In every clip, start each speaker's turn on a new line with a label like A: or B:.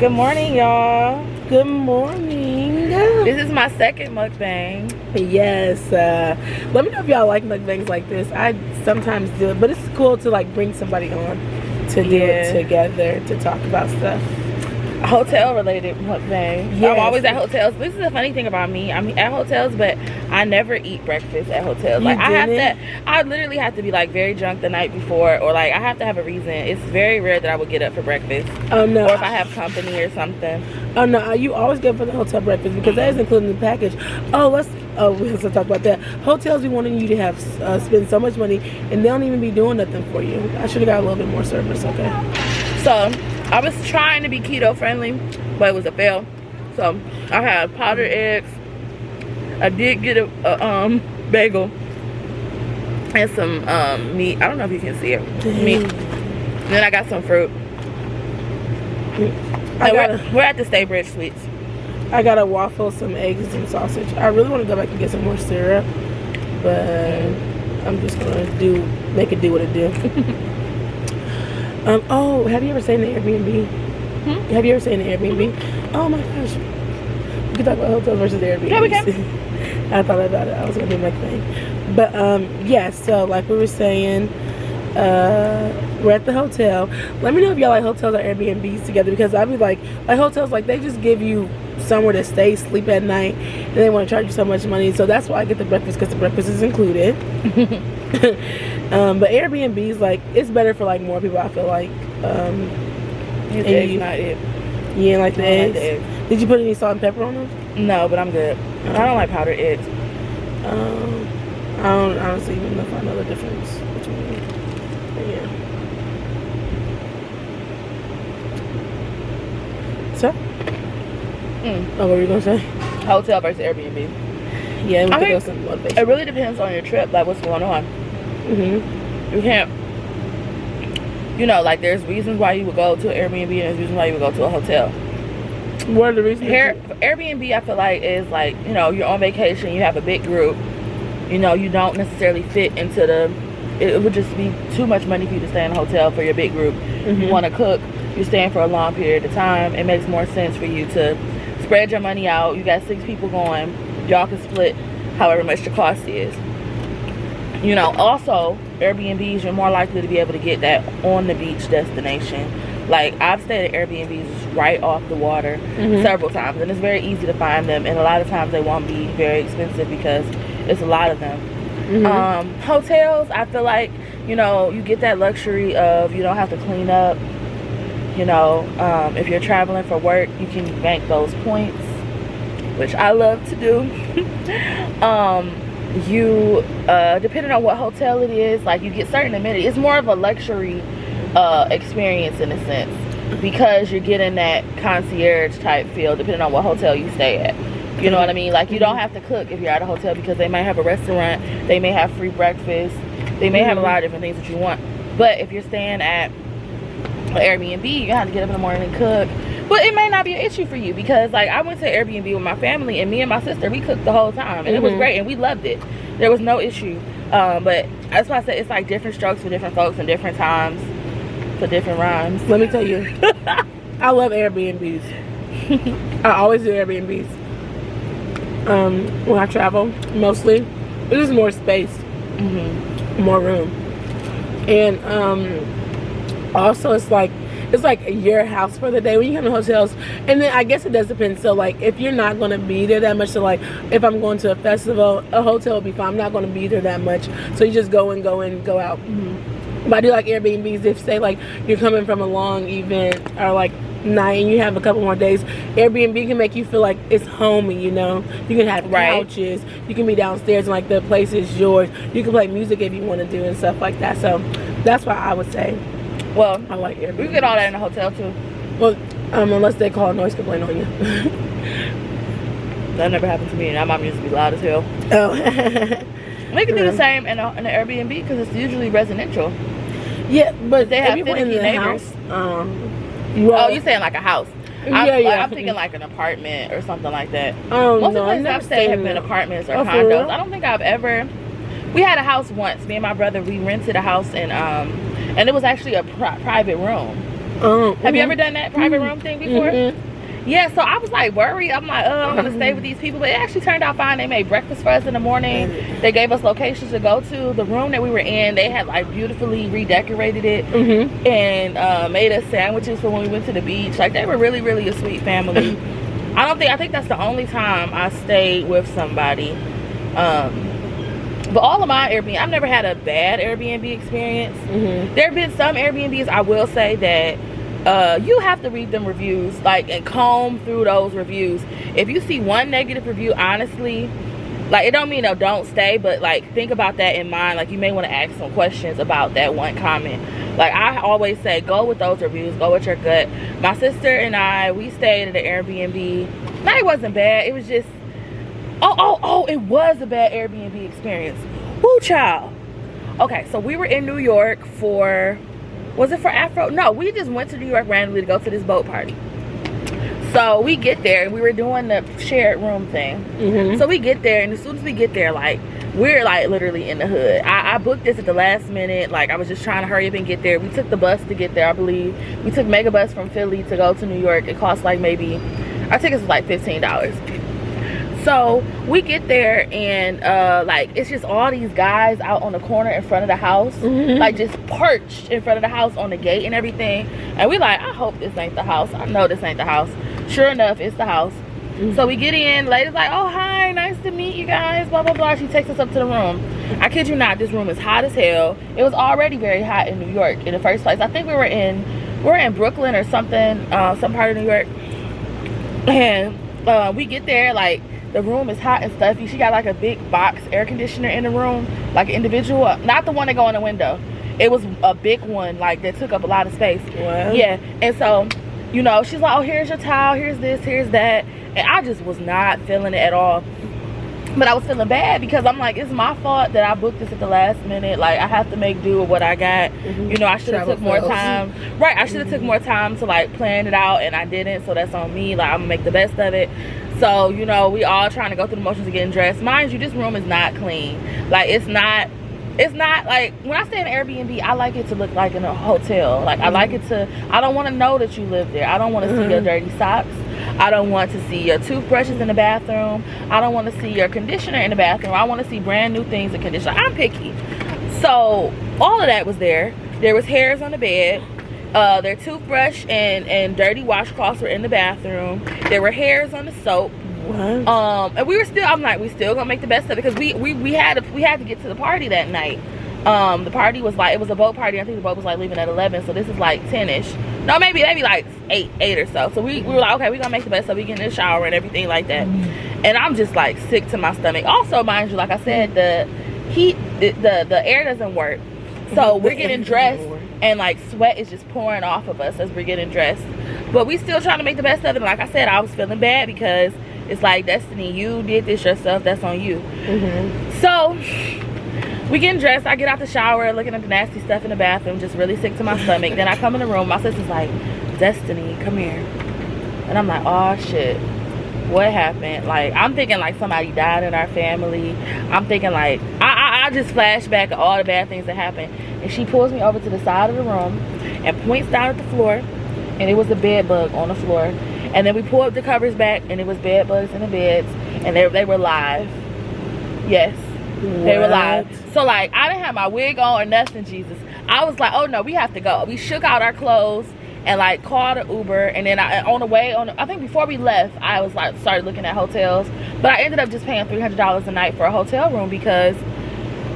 A: Good morning, y'all.
B: Good morning.
A: This is my second mukbang.
B: Yes. Let me know if y'all like mukbangs like this. I sometimes do it, but it's cool to like bring somebody on to do it together to talk about stuff.
A: Hotel related mukbang.
B: Yes.
A: I'm always at hotels. This is the funny thing about me. I'm at hotels, but I never eat breakfast at hotels. Like I literally have to be like very drunk the night before, or like I have to have a reason. It's very rare that I would get up for breakfast.
B: Oh no.
A: Or if I have company or something.
B: Oh no, you always get for the hotel breakfast because that is included in the package. We have to talk about that. Hotels be wanting you to have spend so much money and they don't even be doing nothing for you. I should have got a little bit more service. Okay.
A: So I was trying to be keto friendly, but it was a fail. So I had powdered eggs. I did get a bagel and some meat. I don't know if you can see it. Meat. And then I got some fruit. We're at the Staybridge Suites.
B: I got a waffle, some eggs, and some sausage. I really want to go back and get some more syrup, but I'm just gonna make it do what it do. Oh, have you ever stayed in an Airbnb? Have you ever stayed in an Airbnb? Oh my gosh. We can talk about hotels versus Airbnb.
A: Yeah, we can.
B: I thought about it. I was gonna do my thing. But yeah, so like we were saying, we're at the hotel. Let me know if y'all like hotels or Airbnbs together, because I'd be like hotels, like they just give you somewhere to stay, sleep at night, and they want to charge you so much money. So that's why I get the breakfast, because the breakfast is included. But Airbnbs, like, it's better for like more people, I feel like.
A: These eggs not it.
B: You ain't like the eggs?
A: Like the eggs.
B: Did you put any salt and pepper on them?
A: No, but I'm good. I don't like powdered eggs.
B: I don't honestly even know if I know the difference between them. But yeah. So? Oh, what were you gonna say?
A: Hotel versus Airbnb.
B: Yeah, we could go some motivation.
A: It really depends on your trip, like what's going on. You can't, you know, like there's reasons why you would go to an Airbnb and there's reasons why you would go to a hotel.
B: What are the reasons?
A: Airbnb, I feel like, is like, you know, you're on vacation, you have a big group, you know, you don't necessarily fit into it would just be too much money for you to stay in a hotel for your big group. You want to cook, you're staying for a long period of time, it makes more sense for you to spread your money out. You got 6 people going, y'all can split however much the cost is. You know, also Airbnbs, you're more likely to be able to get that on the beach destination. Like, I've stayed at Airbnbs right off the water several times, and it's very easy to find them, and a lot of times they won't be very expensive because it's a lot of them. Hotels, I feel like, you know, you get that luxury of you don't have to clean up. You know, if you're traveling for work, you can bank those points, which I love to do. Depending on what hotel it is, like, you get certain amenities. It's more of a luxury experience in a sense, because you're getting that concierge type feel depending on what hotel you stay at. You know what I mean? Like, you don't have to cook if you're at a hotel, because they might have a restaurant, they may have free breakfast, they may have a lot of different things that you want. But if you're staying at an Airbnb, you have to get up in the morning and cook. But it may not be an issue for you, because like I went to Airbnb with my family, and me and my sister, we cooked the whole time, and it was great, and we loved it. There was no issue. But that's why I said it's like different strokes for different folks and different times for different rhymes.
B: Let me tell you, I love Airbnbs. I always do Airbnbs. When I travel, mostly, it is more space, more room, and also it's like your house for the day when you come to hotels. And then I guess it does depend. So like, if you're not going to be there that much, so like if I'm going to a festival, a hotel will be fine. I'm not going to be there that much, so you just go in, go out. But I do like Airbnbs if, say, like you're coming from a long event or like night and you have a couple more days. Airbnb can make you feel like it's homey, you know. You can have couches, you can be downstairs and like the place is yours. You can play music if you want to do and stuff like that. So that's why I would say,
A: well,
B: I like Airbnb.
A: We get all that in a hotel too.
B: Well, unless they call a noise complaint on you.
A: That never happened to me, and my mom used to be loud as hell.
B: Oh.
A: We can do the same in an Airbnb, because it's usually residential.
B: Yeah, but
A: they have
B: people in the
A: neighbors.
B: House.
A: Well, you're saying like a house?
B: Yeah.
A: I'm thinking like an apartment or something like that.
B: Most
A: of the places I've stayed have been apartments or condos. I don't think I've ever. We had a house once. Me and my brother, we rented a house, and it was actually a private room. Have you ever done that private room thing before? Yeah, so I was like worried. I'm like, oh, I'm gonna stay with these people, but it actually turned out fine. They made breakfast for us in the morning. They gave us locations to go to. The room that we were in, they had like beautifully redecorated it and made us sandwiches for when we went to the beach. Like, they were really, really a sweet family. I think that's the only time I stayed with somebody. But all of my Airbnb, I've never had a bad Airbnb experience. There have been some Airbnbs, I will say, that you have to read them reviews, like, and comb through those reviews. If you see one negative review, honestly, like, it don't mean don't stay, but like, think about that in mind. Like, you may want to ask some questions about that one comment. Like, I always say, go with those reviews, go with your gut. My sister and I, we stayed at an Airbnb. No, it wasn't bad. It was just, it was a bad Airbnb experience. Woo, child. Okay, so we were in New York for, was it for Afro? No, we just went to New York randomly to go to this boat party. So we get there, and we were doing the shared room thing. So we get there, and as soon as we get there, like, we're like literally in the hood. I booked this at the last minute. Like, I was just trying to hurry up and get there. We took the bus to get there, I believe. We took Megabus from Philly to go to New York. It cost like maybe, our tickets was like $15. So we get there, and like, it's just all these guys out on the corner in front of the house, like, just perched in front of the house on the gate and everything. And we like, I hope this ain't the house. I know this ain't the house. Sure enough, it's the house. So we get in, lady's like, oh, hi, nice to meet you guys, blah blah blah. She takes us up to the room. I kid you not, this room is hot as hell. It was already very hot in New York in the first place. I think we're in Brooklyn or something, some part of New York. And we get there, like, the room is hot and stuffy. She got like a big box air conditioner in the room, like an individual, not the one that go in the window. It was a big one, like, that took up a lot of space. Wow. Yeah. And so, you know, she's like, oh, here's your towel, here's this, here's that. And I just was not feeling it at all. But I was feeling bad because I'm like, it's my fault that I booked this at the last minute. Like, I have to make do with what I got. You know, I should have took more time. Right, I should have took more time to like plan it out, and I didn't. So that's on me. Like, I'm gonna make the best of it. So, you know, we all trying to go through the motions of getting dressed. Mind you, this room is not clean. Like, it's not like, when I stay in an Airbnb, I like it to look like in a hotel. Like, I like it to, I don't want to know that you live there. I don't want to see your dirty socks. I don't want to see your toothbrushes in the bathroom. I don't want to see your conditioner in the bathroom. I want to see brand new things in conditioner. I'm picky. So all of that was there. There was hairs on the bed. Their toothbrush and dirty washcloths were in the bathroom. There were hairs on the soap. What? And we were still, I'm like, we still gonna make the best of it, because we had to get to the party that night. The party was like, it was a boat party. I think the boat was like leaving at 11, so this is like 10ish. No, maybe like 8 or so. So we were like, okay, we gonna make the best of it. We get in the shower and everything like that. And I'm just like sick to my stomach. Also, mind you, like I said, the heat, the air doesn't work. So we're getting dressed, and like sweat is just pouring off of us as we're getting dressed. But we still trying to make the best of it. And like I said, I was feeling bad because it's like, Destiny, you did this yourself. That's on you. So we getting dressed. I get out the shower, looking at the nasty stuff in the bathroom, just really sick to my stomach. Then I come in the room. My sister's like, Destiny, come here. And I'm like, oh shit, what happened? Like, I'm thinking like somebody died in our family. I'm thinking like, I just flash back at all the bad things that happened. And she pulls me over to the side of the room and points down at the floor, and it was a bed bug on the floor. And then we pulled the covers back, and it was bed bugs in the beds, and they were live. Yes, they were live. So like, I didn't have my wig on or nothing, Jesus. I was like, oh no, we have to go. We shook out our clothes and like called an Uber, and then on the way, I think before we left, I was like, started looking at hotels, but I ended up just paying $300 a night for a hotel room because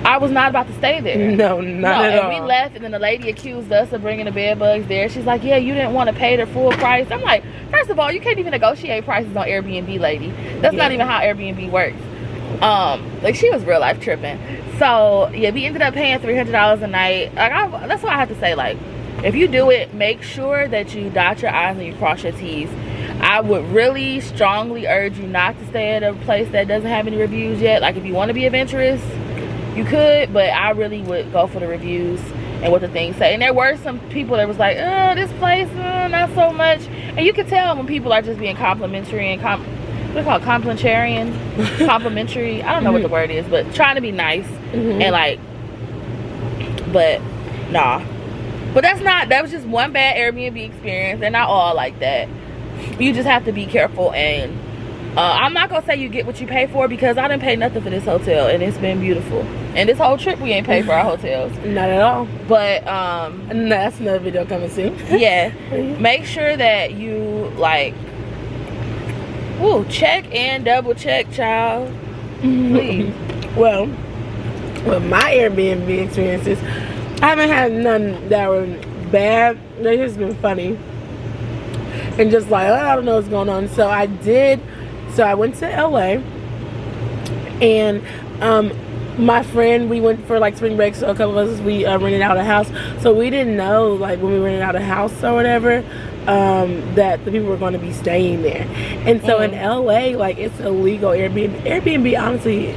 A: I was not about to stay there. No, not at all. And we left, and then the lady accused us of bringing the bed bugs there. She's like, yeah, you didn't want to pay the full price. I'm like, first of all, you can't even negotiate prices on Airbnb, lady. That's not even how Airbnb works. Like, she was real life tripping. So yeah, we ended up paying $300 a night. Like, that's what I have to say. Like, if you do it, make sure that you dot your I's and you cross your T's. I would really strongly urge you not to stay at a place that doesn't have any reviews yet. Like, if you want to be adventurous, you could, but I really would go for the reviews and what the things say. And there were some people that was like, this place, not so much. And you can tell when people are just being complimentary and what do you call it, complimentary. I don't know what the word is, but trying to be nice and like, but nah. But that was just one bad Airbnb experience. They're not all like that. You just have to be careful. And I'm not gonna say you get what you pay for, because I didn't pay nothing for this hotel and it's been beautiful. And this whole trip we ain't paid for our hotels.
B: Not at all.
A: But
B: that's another video coming soon.
A: Yeah. Make sure that you like check and double check, child. Please.
B: Well, with my Airbnb experiences, I haven't had none that were bad. They've just been funny. And just like, I don't know what's going on. So I went to LA, and my friend, we went for like spring break, so a couple of us, we rented out a house. So we didn't know, like, when we rented out a house or whatever, that the people were going to be staying there. And so in LA, like, it's illegal Airbnb, honestly,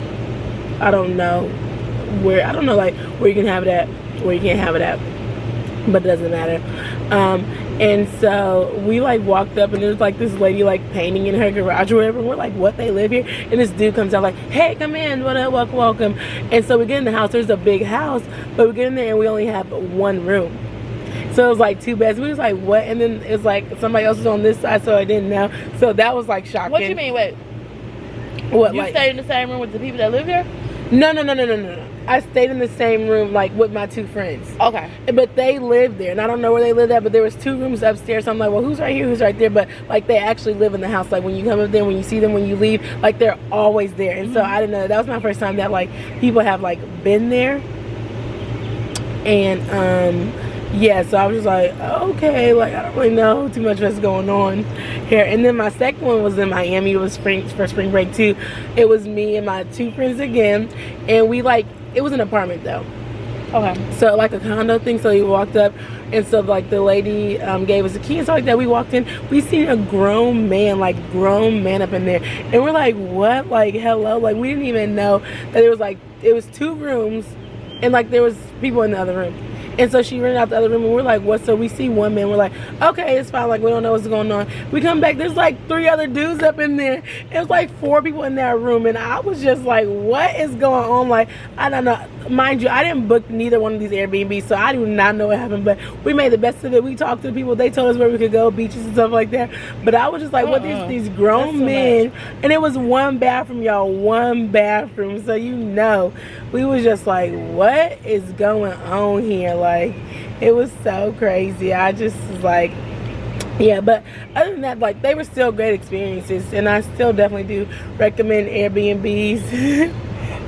B: I don't know like where you can have it at, where you can't have it at, but it doesn't matter. And so we like walked up, and there was like this lady like painting in her garage or whatever. We're like, what, they live here? And this dude comes out like, hey, come in, what up, welcome. And so we get in the house. There's a big house, but we get in there and we only have one room. So it was like 2 beds. We was like, what? And then it's like somebody else was on this side, so I didn't know. So that was like shocking.
A: What you mean? Wait.
B: What?
A: You
B: like,
A: stayed in the same room with the people that live here?
B: No. I stayed in the same room like with my 2 friends.
A: Okay.
B: But they lived there, and I don't know where they lived at, but there was 2 rooms upstairs. So I'm like, well, who's right here, who's right there? But like, they actually live in the house. Like, when you come up there, when you see them, when you leave, like, they're always there. And so I didn't know. That was my first time that like people have like been there. And yeah, so I was just like, okay, like, I don't really know too much what's going on here. And then my second one was in Miami. It was for spring break too. It was me and my 2 friends again, and we like, it was an apartment though.
A: Okay.
B: So like a condo thing. So we walked up, and so like the lady gave us a key and stuff like that. We walked in, we seen a grown man up in there, and we're like, what? Like, hello? Like, we didn't even know that it was 2 rooms, and like there was people in the other room. And so she rented out the other room, and we're like, what? So we see one man, we're like, okay, it's fine, like, we don't know what's going on. We come back, there's like 3 other dudes up in there. It was like 4 people in that room, and I was just like, what is going on? Like, I don't know. Mind you, I didn't book neither one of these Airbnbs, so I do not know what happened, but we made the best of it. We talked to the people, they told us where we could go, beaches and stuff like that. But I was just like, what, these grown men, and it was 1 bathroom, y'all, 1 bathroom. So you know, we was just like, what is going on here? Like, it was so crazy. I just was like, yeah. But other than that, like, they were still great experiences, and I still definitely do recommend Airbnbs.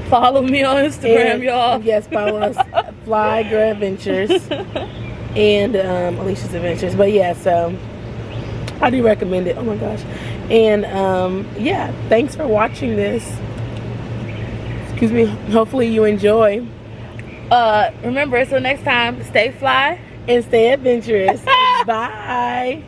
A: Follow me on Instagram, y'all.
B: Yes, follow us, Fly Girl Adventures and Alieshias Adventures. But yeah, so I do recommend it. Oh my gosh. And yeah, thanks for watching this. Excuse me. Hopefully you enjoy.
A: Remember, until next time, stay fly
B: and stay adventurous. Bye.